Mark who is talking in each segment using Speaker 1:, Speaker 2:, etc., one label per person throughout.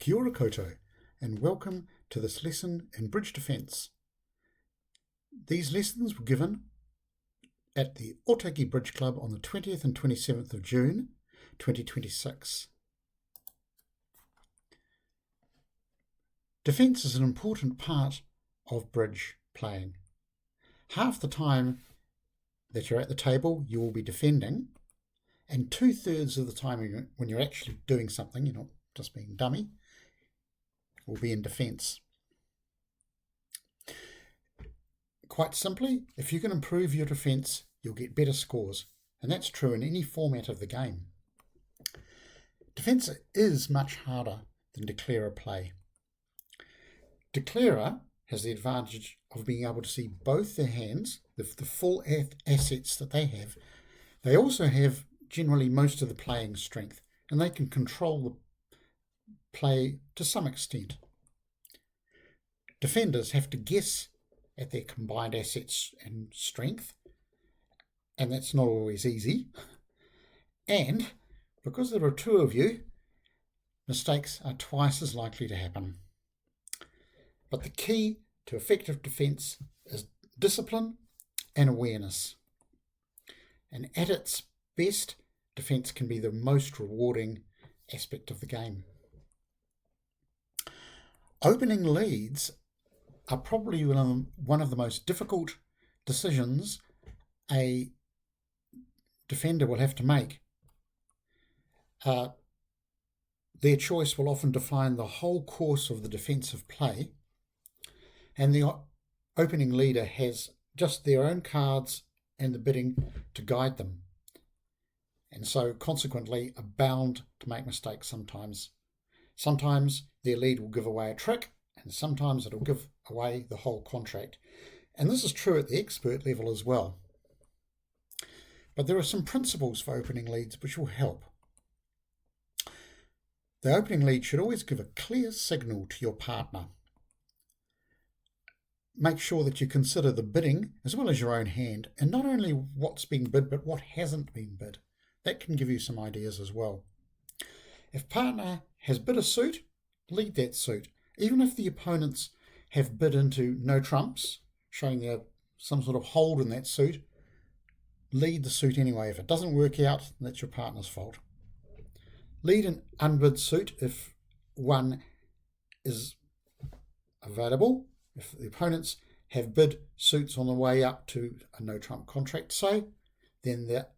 Speaker 1: Kia ora koutou, and welcome to this lesson in bridge defence. These lessons were given at the Otaki Bridge Club on the 20th and 27th of June 2026. Defence is an important part of bridge playing. Half the time that you're at the table you will be defending, and 2/3 of the time when you're actually doing something, you're not just being dummy, will be in defence. Quite simply, if you can improve your defence, you'll get better scores, and that's true in any format of the game. Defence is much harder than declarer play. Declarer has the advantage of being able to see both their hands, the full assets that they have. They also have generally most of the playing strength, and they can control the play to some extent. Defenders have to guess at their combined assets and strength, and that's not always easy. And because there are two of you, mistakes are twice as likely to happen. But the key to effective defence is discipline and awareness. And at its best, defence can be the most rewarding aspect of the game. Opening leads are probably one of the most difficult decisions a defender will have to make. Their choice will often define the whole course of the defensive play, and the opening leader has just their own cards and the bidding to guide them, and so consequently are bound to make mistakes sometimes. Sometimes their lead will give away a trick, and sometimes it'll give away the whole contract. And this is true at the expert level as well. But there are some principles for opening leads which will help. The opening lead should always give a clear signal to your partner. Make sure that you consider the bidding as well as your own hand, and not only what's being bid, but what hasn't been bid. That can give you some ideas as well. If partner has bid a suit, lead that suit. Even if the opponents have bid into no trumps, showing there some sort of hold in that suit, lead the suit anyway. If it doesn't work out, that's your partner's fault. Lead an unbid suit if one is available. If the opponents have bid suits on the way up to a no trump contract, say, then the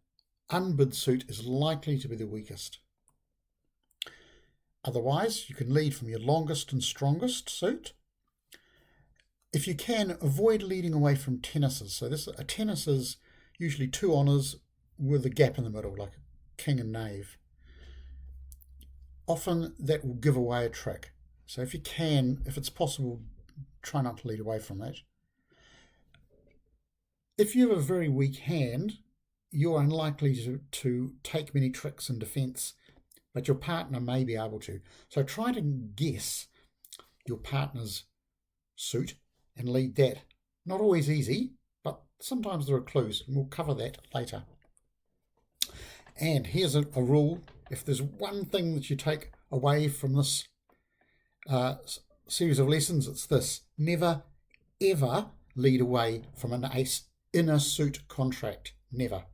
Speaker 1: unbid suit is likely to be the weakest. Otherwise, you can lead from your longest and strongest suit. If you can, avoid leading away from tennises. So a tennis is usually two honours with a gap in the middle, like king and knave. Often that will give away a trick. So if you can, if it's possible, try not to lead away from that. If you have a very weak hand, you're unlikely to take many tricks in defence, but your partner may be able to. So try to guess your partner's suit and lead that. Not always easy, but sometimes there are clues, and we'll cover that later. And here's a rule. If there's one thing that you take away from this series of lessons, it's this: never, ever lead away from an ace in a suit contract. Never.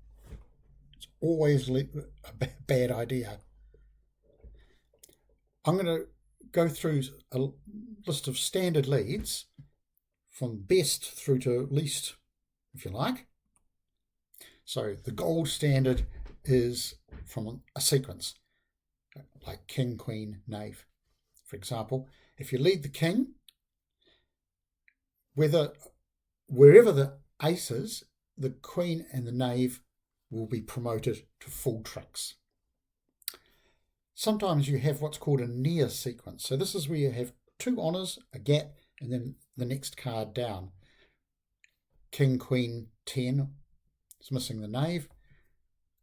Speaker 1: It's always a bad idea. I'm going to go through a list of standard leads from best through to least, if you like. So the gold standard is from a sequence, like king, queen, knave. For example, if you lead the king, wherever the ace is, the queen and the knave will be promoted to full tricks. Sometimes you have what's called a near sequence. So this is where you have two honours, a gap, and then the next card down. King, queen, 10 is missing the knave.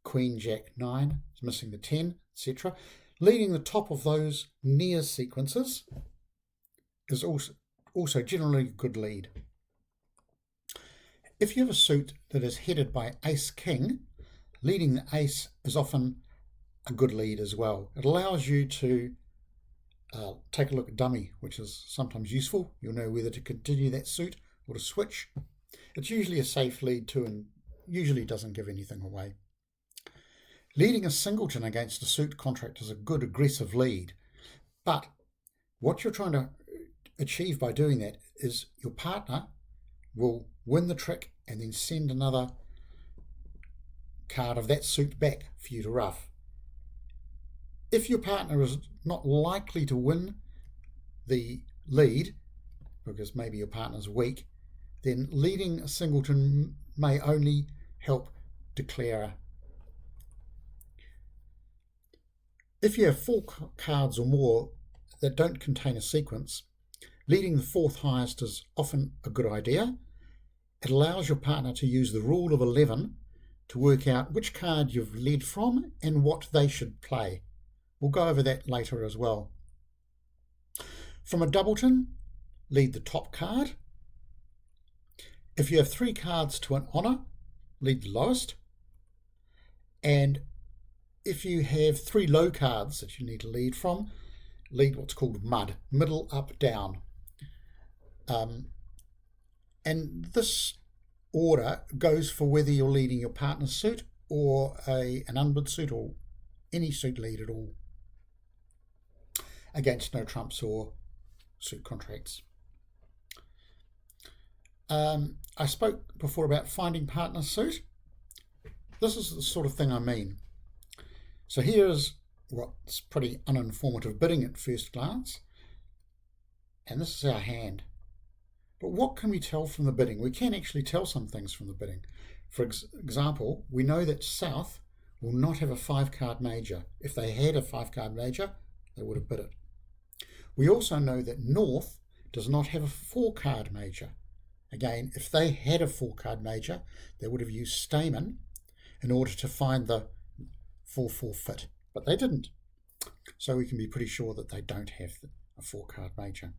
Speaker 1: Queen, jack, 9 is missing the 10, etc. Leading the top of those near sequences is also generally a good lead. If you have a suit that is headed by ace-king, leading the ace is often a good lead as well. It allows you to take a look at dummy, which is sometimes useful. You'll know whether to continue that suit or to switch. It's usually a safe lead too, and usually doesn't give anything away. Leading a singleton against a suit contract is a good aggressive lead, but what you're trying to achieve by doing that is your partner will win the trick and then send another card of that suit back for you to ruff. If your partner is not likely to win the lead, because maybe your partner's weak, then leading a singleton may only help declare. If you have 4 cards or more that don't contain a sequence, leading the 4th highest is often a good idea. It allows your partner to use the rule of 11 to work out which card you've led from and what they should play. We'll go over that later as well. From a doubleton, lead the top card. If you have 3 cards to an honour, lead the lowest. And if you have 3 low cards that you need to lead from, lead what's called mud, middle, up, down. And this order goes for whether you're leading your partner's suit or an unbid suit or any suit lead at all against no trumps or suit contracts. I spoke before about finding partner's suit. This is the sort of thing I mean. So here's what's pretty uninformative bidding at first glance, and this is our hand. But what can we tell from the bidding? We can actually tell some things from the bidding. For example, we know that South will not have a 5-card major. If they had a 5-card major, they would have bid it. We also know that North does not have a 4-card major. Again, if they had a 4-card major, they would have used Stamen in order to find the 4-4 fit, but they didn't. So we can be pretty sure that they don't have a 4-card major.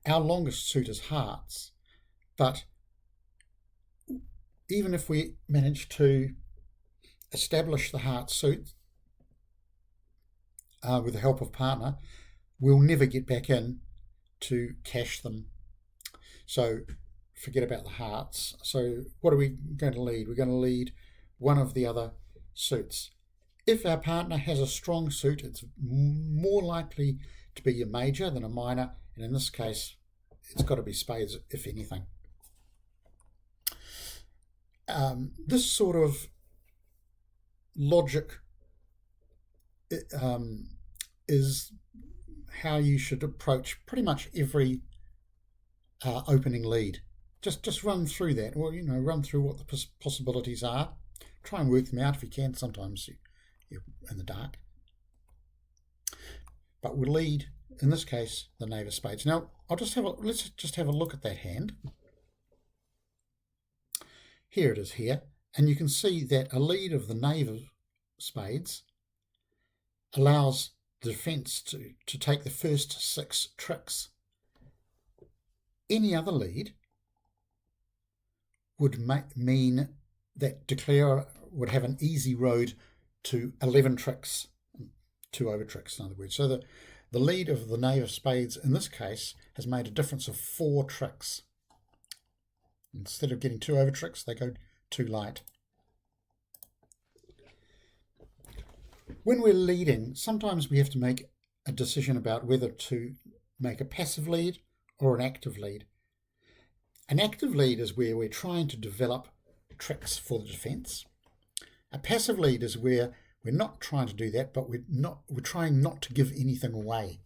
Speaker 1: Our longest suit is hearts, but even if we manage to establish the heart suit with the help of partner, we'll never get back in to cash them. So forget about the hearts. So what are we going to lead? We're going to lead one of the other suits. If our partner has a strong suit, it's more likely to be a major than a minor, and in this case, it's got to be spades, if anything. This sort of logic is how you should approach pretty much every opening lead. Just run through that, or run through what the possibilities are. Try and work them out if you can. Sometimes you're in the dark. But we'll lead, in this case, the knave of spades. Now, let's just have a look at that hand. Here it is here, and you can see that a lead of the knave of spades allows the defence to take the first 6 tricks. Any other lead would mean that declarer would have an easy road to 11 tricks, 2 over tricks in other words. So the lead of the knave of spades in this case has made a difference of 4 tricks. Instead of getting 2 over tricks, they go 2 light. When we're leading, sometimes we have to make a decision about whether to make a passive lead or an active lead. An active lead is where we're trying to develop tricks for the defence. A passive lead is where we're not trying to do that, but we're trying not to give anything away.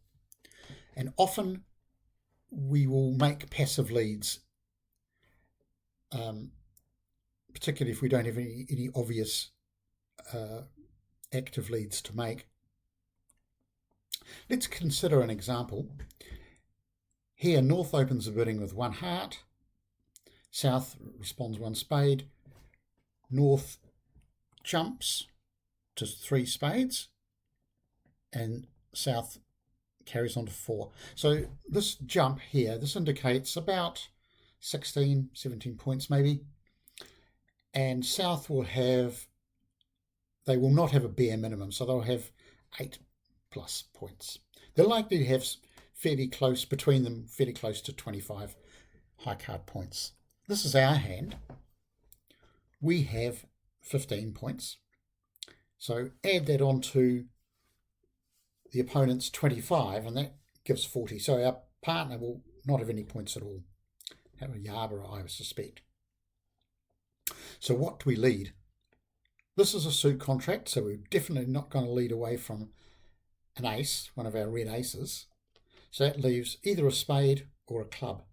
Speaker 1: And often we will make passive leads, particularly if we don't have any obvious active leads to make. Let's consider an example. Here, North opens the bidding with 1 heart. South responds 1 spade. North jumps to 3 spades. And South carries on to 4. So this jump here, this indicates about 16, 17 points maybe. And South they will not have a bare minimum, so they'll have 8+ points. They're likely to have fairly close, between them, fairly close to 25 high card points. This is our hand. We have 15 points. So add that on to the opponent's 25, and that gives 40. So our partner will not have any points at all. Have a Yarborough, I suspect. So what do we lead? This is a suit contract, so we're definitely not going to lead away from an ace, one of our red aces. So that leaves either a spade or a club.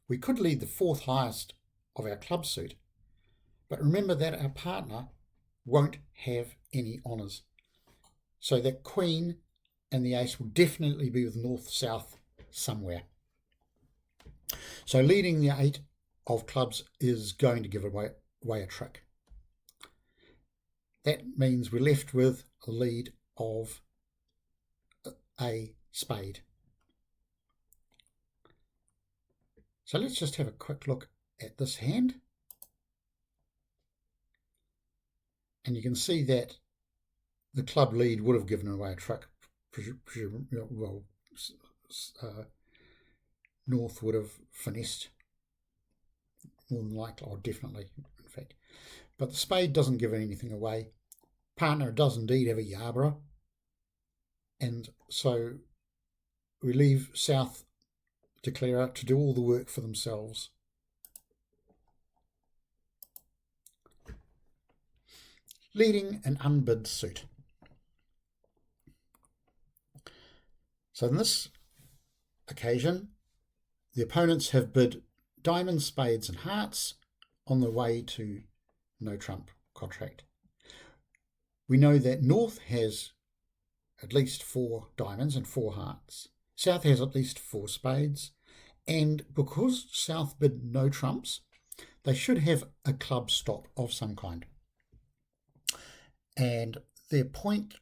Speaker 1: We could lead the fourth highest of our club suit, but remember that our partner won't have any honours. So that queen and the ace will definitely be with north-south somewhere. So leading the 8 of clubs is going to give away a trick. That means we're left with a lead of a spade. So let's just have a quick look at this hand. And you can see that the club lead would have given away a trick. Well, North would have finessed, more than likely, or definitely, in fact. But the spade doesn't give anything away. Partner does indeed have a Yarborough. And so we leave South declarer to do all the work for themselves. Leading an unbid suit. So in this occasion, the opponents have bid diamonds, spades and hearts on the way to no trump contract. We know that North has at least 4 diamonds and 4 hearts. South has at least 4 spades, and because South bid no trumps, they should have a club stop of some kind. And their point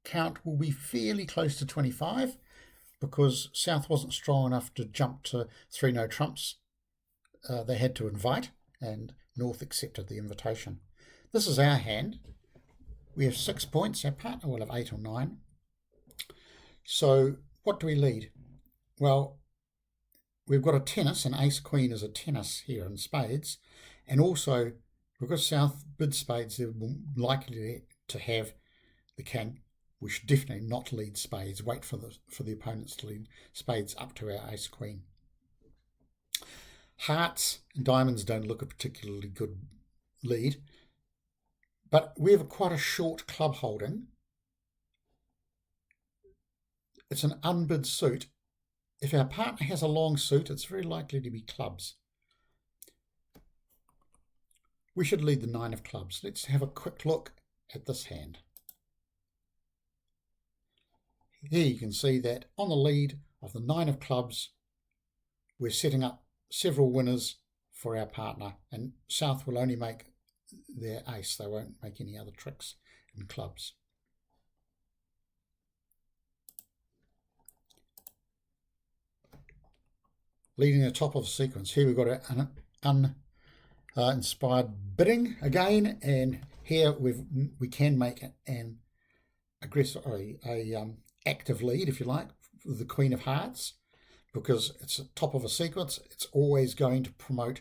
Speaker 1: count will be fairly close to 25 because South wasn't strong enough to jump to 3 no trumps. They had to invite, and North accepted the invitation. This is our hand. We have 6 points. Our partner will have 8 or 9. So what do we lead? Well, we've got a tennis, and ace-queen is a tennis here in spades. And also, because South bid spades, they're likely to have the king. We should definitely not lead spades. Wait for the opponents to lead spades up to our ace-queen. Hearts and diamonds don't look a particularly good lead, but we have quite a short club holding. It's an unbid suit. If our partner has a long suit, it's very likely to be clubs. We should lead the 9 of clubs. Let's have a quick look at this hand. Here you can see that on the lead of the 9 of clubs, we're setting up several winners for our partner, and South will only make their ace. They won't make any other tricks in clubs. Leading the top of the sequence. Here we've got an inspired bidding again, and here we can make an aggressive, active lead, if you like, with the Queen of Hearts, because it's at top of a sequence. It's always going to promote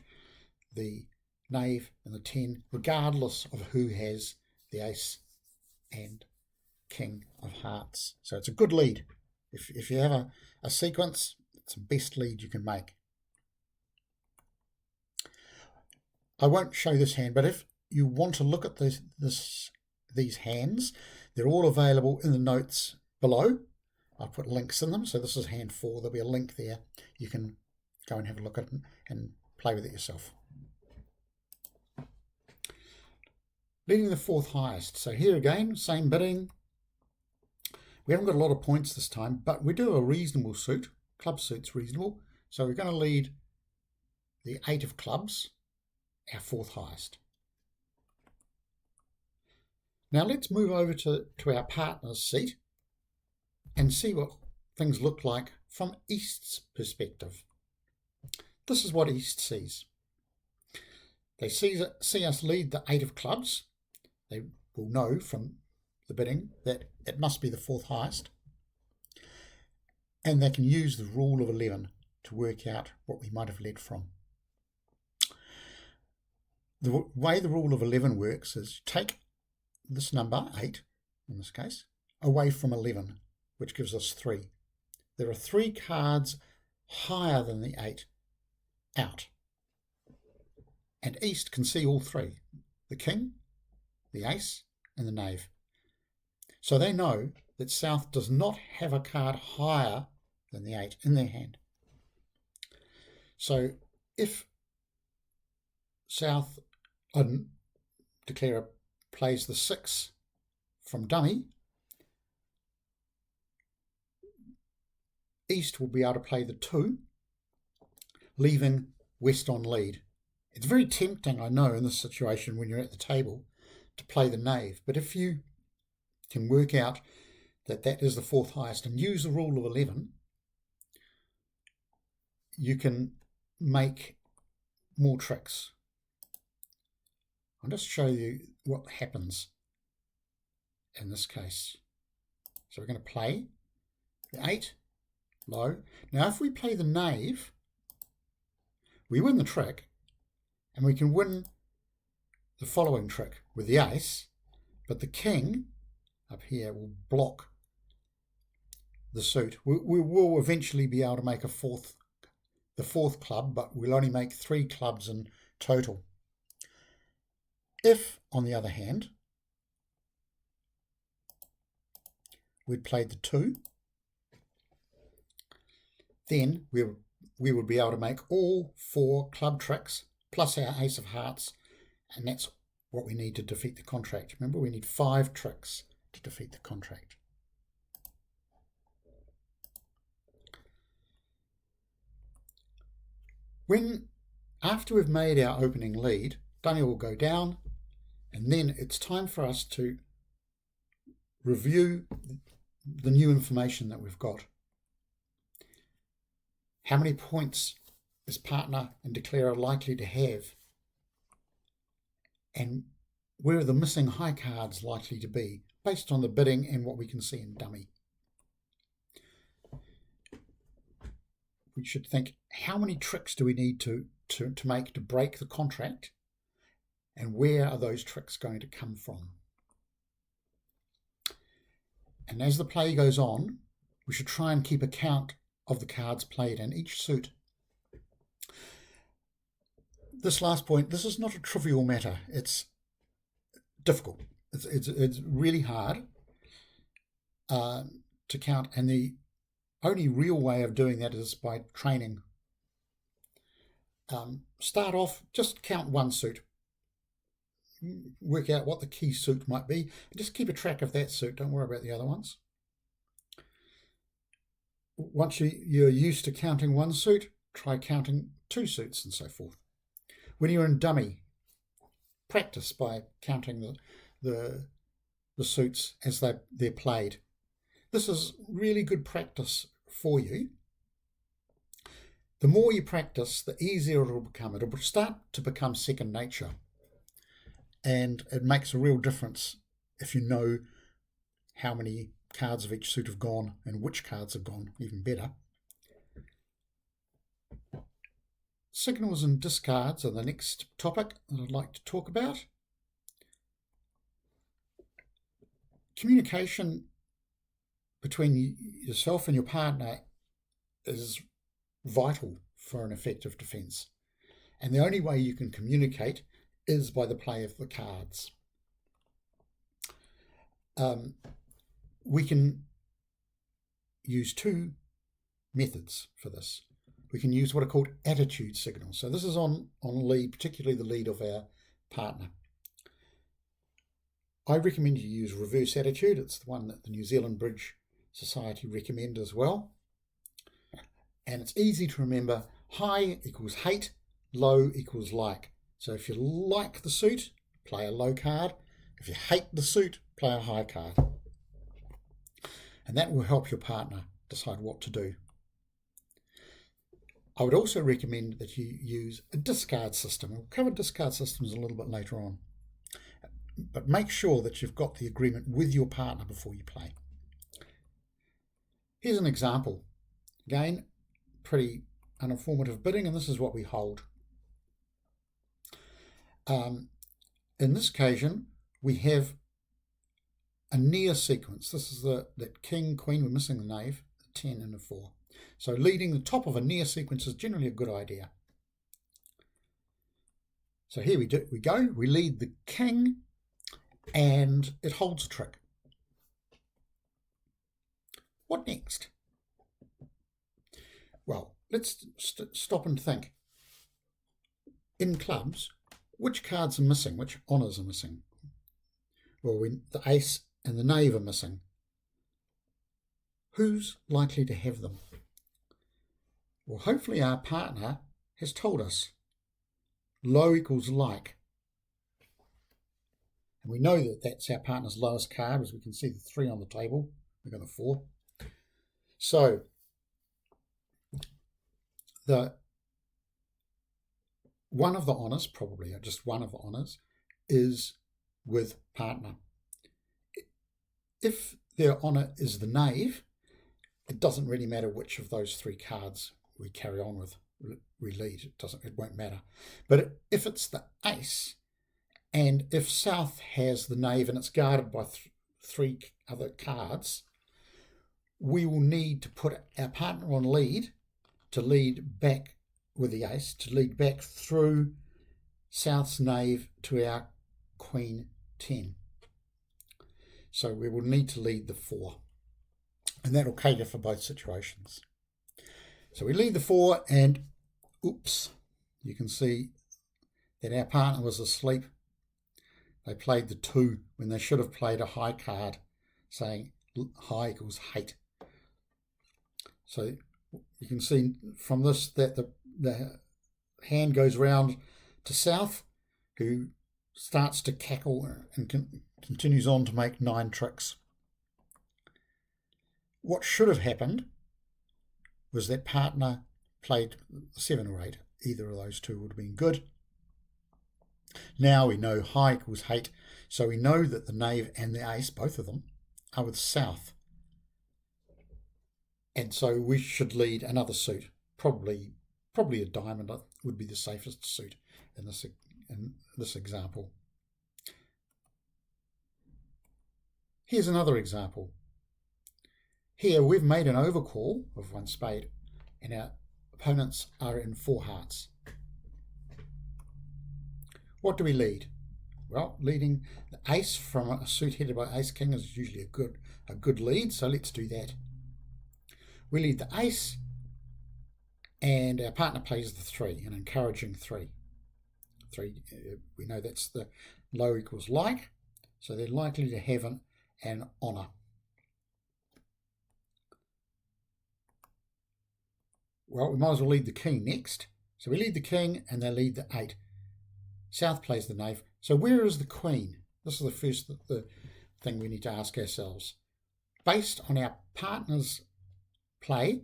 Speaker 1: the knave and the 10, regardless of who has the ace and king of hearts. So it's a good lead. If you have a sequence, it's the best lead you can make. I won't show this hand, but if you want to look at these hands, they're all available in the notes below. I'll put links in them. So this is hand 4. There'll be a link there. You can go and have a look at it and play with it yourself. Leading the 4th highest. So here again, same bidding. We haven't got a lot of points this time, but we do a reasonable suit. Club suit's reasonable. So we're going to lead the 8 of clubs, our 4th highest. Now let's move over to our partner's seat and see what things look like from East's perspective. This is what East sees. They see us lead the 8 of clubs. They will know from the bidding that it must be the 4th highest. and they can use the rule of 11 to work out what we might have led from. The way the rule of 11 works is take this number, 8 in this case, away from 11, which gives us 3. There are 3 cards higher than the 8 out. And East can see all 3, the King, the Ace, and the Knave. So they know that South does not have a card higher than the 8 in their hand. So if South declarer plays the 6 from dummy, East will be able to play the 2, leaving West on lead. It's very tempting, I know, in this situation when you're at the table to play the Knave, but if you can work out that that is the 4th highest and use the rule of 11, you can make more tricks. I'll just show you what happens in this case. So we're going to play the 8 low. Now if we play the Knave, we win the trick, and we can win the following trick with the Ace, but the King up here will block the suit. We will eventually be able to make the 4th club, but we'll only make 3 clubs in total. If, on the other hand, we'd played the 2, then we would be able to make all 4 club tricks plus our Ace of Hearts, and that's what we need to defeat the contract. Remember, we need 5 tricks to defeat the contract. After we've made our opening lead, Dunny will go down, and then it's time for us to review the new information that we've got. How many points is partner and declarer likely to have? And where are the missing high cards likely to be, based on the bidding and what we can see in dummy? We should think, how many tricks do we need to make to break the contract, and where are those tricks going to come from? And as the play goes on, we should try and keep account of the cards played in each suit. This last point, this is not a trivial matter. It's difficult. It's really hard to count, and the only real way of doing that is by training. Start off, just count 1 suit. Work out what the key suit might be, and just keep a track of that suit. Don't worry about the other ones. Once you're used to counting 1 suit, try counting 2 suits and so forth. When you're in dummy, practice by counting the suits as they're played. This is really good practice for you. The more you practice, the easier it will become. It will start to become second nature. And it makes a real difference if you know how many cards of each suit have gone and which cards have gone, even better. Signals and discards are the next topic that I'd like to talk about. Communication between yourself and your partner is vital for an effective defence. And the only way you can communicate is by the play of the cards. We can use 2 methods for this. We can use what are called attitude signals. So this is on lead, particularly the lead of our partner. I recommend you use reverse attitude. It's the one that the New Zealand Bridge Society recommend as well. And it's easy to remember. High equals hate, low equals like. So if you like the suit, play a low card. If you hate the suit, play a high card. And that will help your partner decide what to do. I would also recommend that you use a discard system. We'll cover discard systems a little bit later on. But make sure that you've got the agreement with your partner before you play. Here's an example. Again, pretty uninformative bidding, and this is what we hold. In this occasion, we have a near sequence. This is that king, queen, we're missing the knave, the 10 and the 4. So leading the top of a near sequence is generally a good idea. So here we go. We lead the king, and it holds a trick. What next? Well, let's stop and think. In clubs, which cards are missing? Which honours are missing? Well, the ace and the knave are missing. Who's likely to have them? Well, hopefully our partner has told us. Low equals like. And we know that that's our partner's lowest card, as we can see the 3 on the table. We've got the 4. So one of the honours, probably just one of the honours, is with partner. If their honour is the knave, it doesn't really matter which of those 3 cards we carry on with, we lead. It won't matter. But if it's the ace, and if South has the knave and it's guarded by 3 other cards, we will need to put our partner on lead to lead back with the ace, to lead back through South's knave to our queen 10. So we will need to lead the 4. And that will cater for both situations. So we lead the 4, and oops, you can see that our partner was asleep. They played the 2 when they should have played a high card, saying high equals hate. So you can see from this that the hand goes round to South, who starts to cackle and continues on to make 9 tricks. What should have happened was that partner played 7 or 8. Either of those 2 would have been good. Now we know high equals hate, so we know that the knave and the ace, both of them, are with South. And so we should lead another suit. Probably a diamond would be the safest suit in this example. Here's another example. Here we've made an overcall of 1 spade, and our opponents are in 4 hearts. What do we lead? Well, leading the ace from a suit headed by ace king is usually a good lead, so let's do that. We lead the ace, and our partner plays the 3, an encouraging 3. 3, we know that's the low equals like, so they're likely to have an honour. Well, we might as well lead the king next. So we lead the king, and they lead the 8. South plays the knave. So where is the queen? This is the first thing we need to ask ourselves. Based on our partner's play,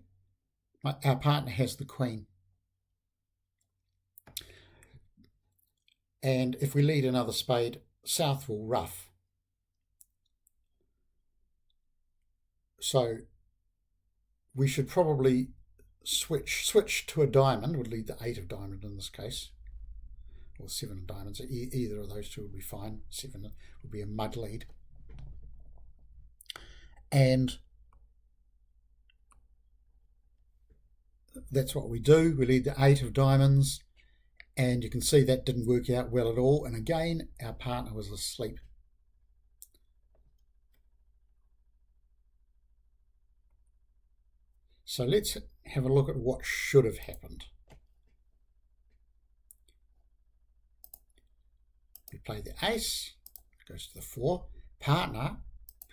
Speaker 1: our partner has the queen. And if we lead another spade, South will ruff. So we should probably switch to a diamond, would lead the 8 of diamond in this case, or 7 of diamonds. Either of those 2 would be fine. 7 would be a mud lead. And that's what we do. We lead the 8 of diamonds, and you can see that didn't work out well at all. And again, our partner was asleep. So let's have a look at what should have happened. We play the ace, goes to the 4. Partner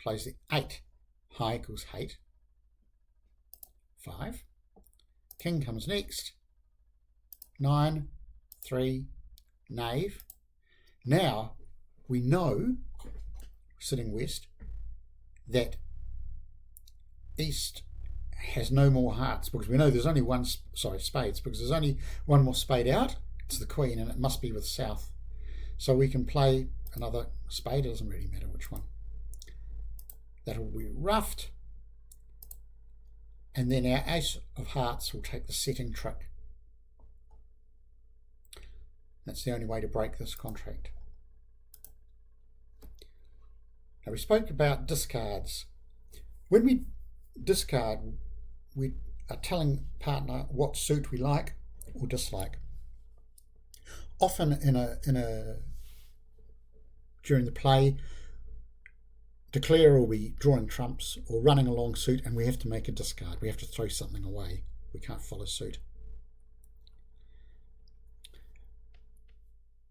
Speaker 1: plays the 8. High equals hate. 5. King comes next. 9, 3, knave. Now we know, sitting west, that east has no more hearts, because we know there's only spades, because there's only one more spade out. It's the queen, and it must be with South. So we can play another spade. It doesn't really matter which one. That'll be ruffed. and then our ace of hearts will take the setting trick. That's the only way to break this contract. Now we spoke about discards. When we discard, we are telling partner what suit we like or dislike. Often during the play, declarer will be drawing trumps or running along suit, and we have to make a discard. We have to throw something away. We can't follow suit.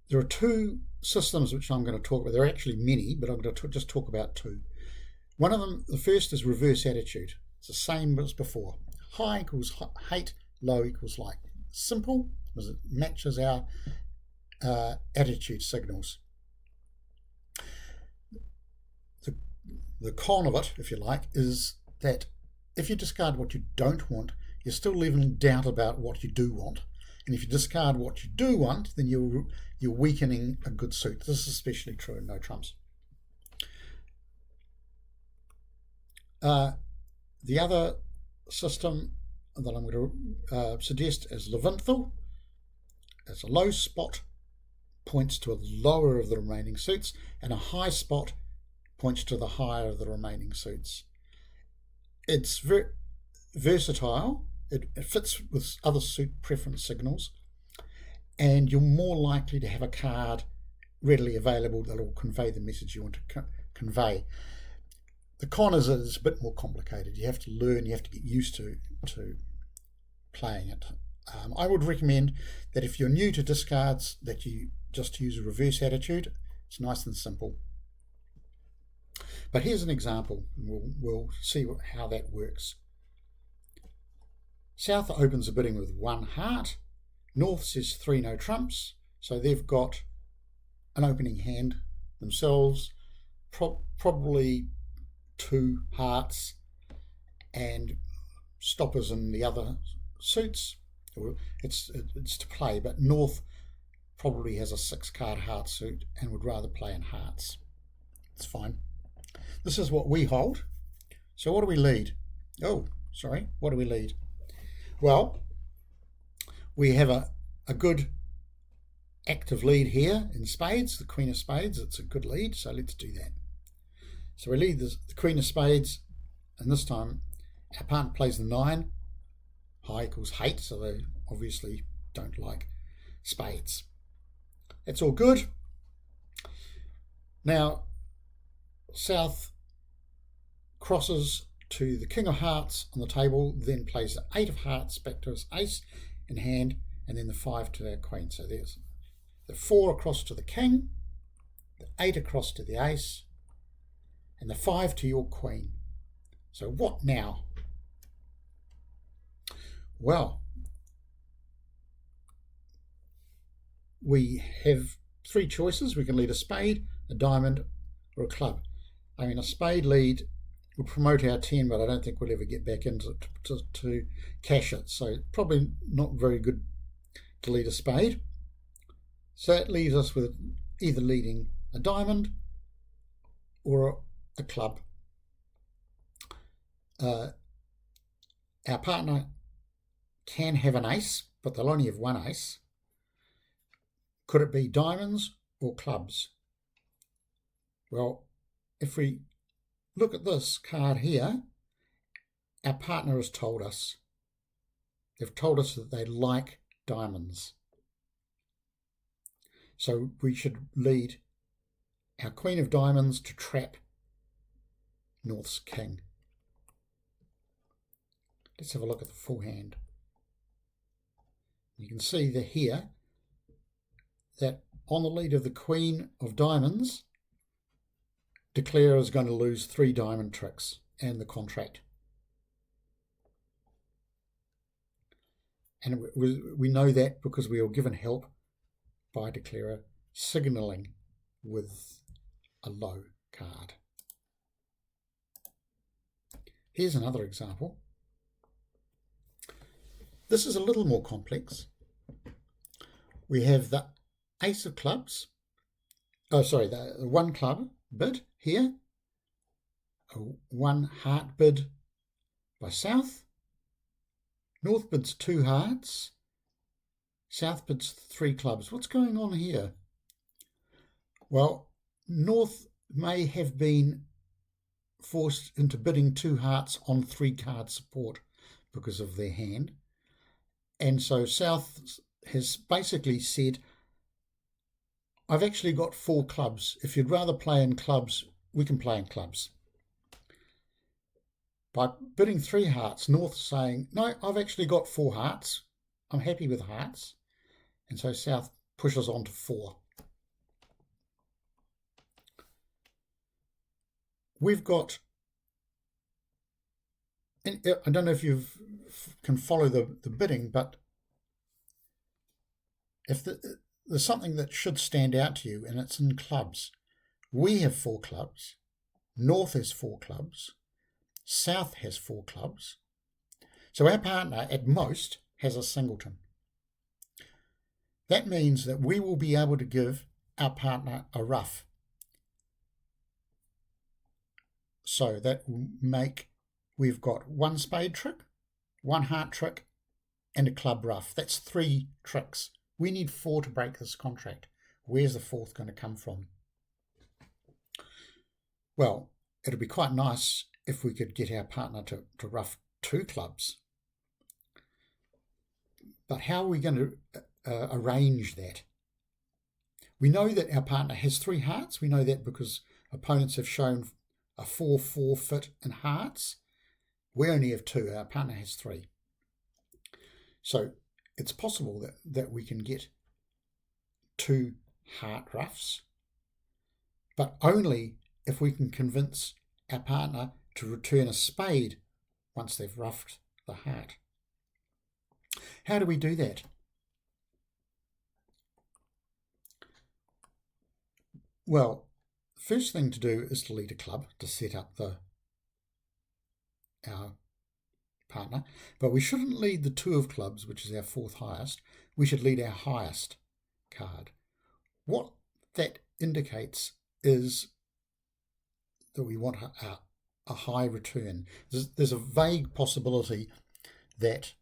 Speaker 1: There are two systems which I'm going to talk about. There are actually many, but I'm going to just talk about two. One of them, the first, is reverse attitude. It's the same as before. High equals hate, low equals like. Simple, because it matches our attitude signals. The con of it, if you like, is that if you discard what you don't want, you're still leaving doubt about what you do want. And if you discard what you do want, then you're weakening a good suit. This is especially true in no trumps. The other system that I'm going to suggest is Levinthal. It's a low spot points to a lower of the remaining suits, and a high spot points to the higher of the remaining suits. It's very versatile. It fits with other suit preference signals, and you're more likely to have a card readily available that will convey the message you want to convey. The con is it's a bit more complicated. You have to learn, you have to get used to playing it. I would recommend that if you're new to discards, that you just use a reverse attitude. It's nice and simple. But here's an example, and we'll see how that works. South opens the bidding with 1 heart. North says 3 no trumps, so they've got an opening hand themselves, probably 2 hearts and stoppers in the other suits. It's to play, but North probably has a 6-card heart suit and would rather play in hearts. It's fine. This is what we hold. So what do we lead? What do we lead? Well, we have a good active lead here in spades, the Queen of Spades. It's a good lead, so let's do that. So we lead the Queen of Spades, and this time our partner plays the 9. High equals hate, so they obviously don't like spades. That's all good. Now, South crosses to the King of Hearts on the table, then plays the 8 of Hearts back to his ace in hand, and then the 5 to our Queen. So there's the 4 across to the King, the 8 across to the ace, and the 5 to your Queen. So what now? Well, we have 3 choices. We can lead a spade, a diamond, or a club. I mean, a spade lead will promote our 10, but I don't think we'll ever get back into to cash it. So probably not very good to lead a spade. So that leaves us with either leading a diamond or a club. Our partner can have an ace, but they'll only have 1 ace. Could it be diamonds or clubs? Well, if we look at this card here, our partner has told us. They've told us that they like diamonds. So we should lead our Queen of Diamonds to trap North's King. Let's have a look at the full hand. You can see that here that on the lead of the Queen of Diamonds, Declarer is going to lose 3 diamond tricks and the contract. And we know that because we were given help by Declarer signalling with a low card. Here's another example. This is a little more complex. We have the ace of clubs. The 1 club bid here. A 1 heart bid by South. North bids 2 hearts. South bids 3 clubs. What's going on here? Well, North may have been forced into bidding 2 hearts on 3 card support because of their hand. And so South has basically said, I've actually got 4 clubs. If you'd rather play in clubs, we can play in clubs. By bidding 3 hearts, North's saying, no, I've actually got 4 hearts. I'm happy with hearts. And so South pushes on to 4. We've got, I don't know if you can follow the bidding, but if there's something that should stand out to you, and it's in clubs. We have 4 clubs. North has 4 clubs. South has 4 clubs. So our partner, at most, has a singleton. That means that we will be able to give our partner a ruff. So that will make, we've got 1 spade trick, 1 heart trick, and a club ruff. That's 3 tricks. We need 4 to break this contract. Where's the 4th going to come from? Well, it'd be quite nice if we could get our partner to ruff 2 clubs. But how are we going to arrange that? We know that our partner has 3 hearts. We know that because opponents have shown a 4-4 fit in hearts. We only have 2. Our partner has 3. So it's possible that we can get 2 heart ruffs, but only if we can convince our partner to return a spade once they've ruffed the heart. How do we do that? Well, first thing to do is to lead a club to set up our partner, but we shouldn't lead the 2 of clubs, which is our 4th highest. We should lead our highest card. What that indicates is that we want a high return. There's a vague possibility that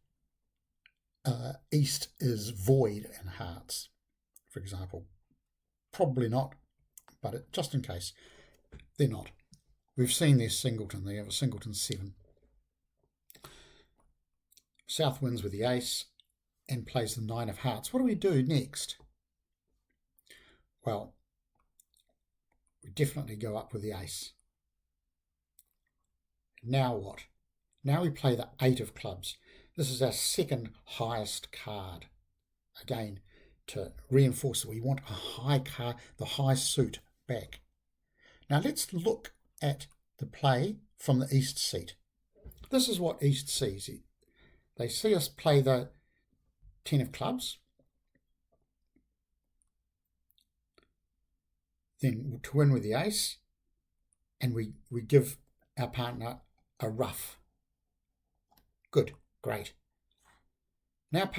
Speaker 1: East is void in hearts, for example. Probably not, but just in case, they're not. We've seen their singleton. They have a singleton 7. South wins with the ace and plays the 9 of hearts. What do we do next? Well, we definitely go up with the ace. Now what? Now we play the 8 of clubs. This is our 2nd highest card. Again, to reinforce that we want a high card, the high suit back. Now let's look at the play from the East seat. This is what East sees. They see us play the 10 of clubs. Then to win with the ace, and we give our partner a ruff. Good, great. Now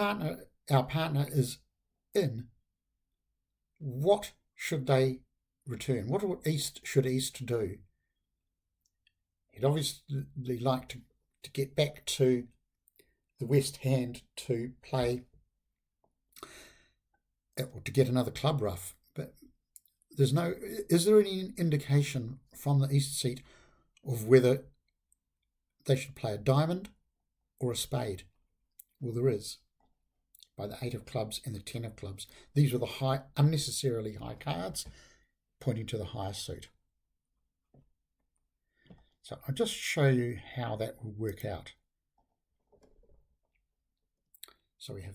Speaker 1: our partner is in. What should they return? What should East do? He'd obviously like to get back to the West hand to play, or to get another club ruff, but is there any indication from the East seat of whether they should play a diamond or a spade? Well, there is, by the 8 of clubs and the 10 of clubs. These were the unnecessarily high cards, pointing to the highest suit. So I'll just show you how that will work out. So we have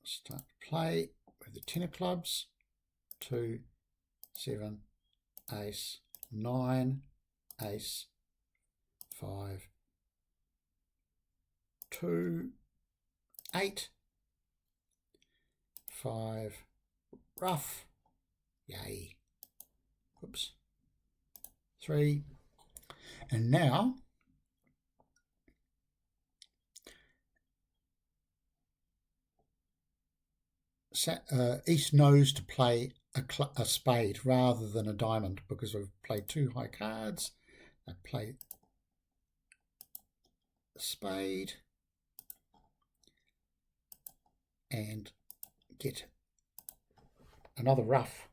Speaker 1: start to play with the 10 of clubs, 2, 7, ace, 9, ace, 5, 2, 8, 5, ruff, yay, 3, and now East knows to play a spade rather than a diamond because we've played 2 high cards. I play a spade, and get another ruff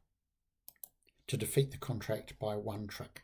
Speaker 1: to defeat the contract by one trick.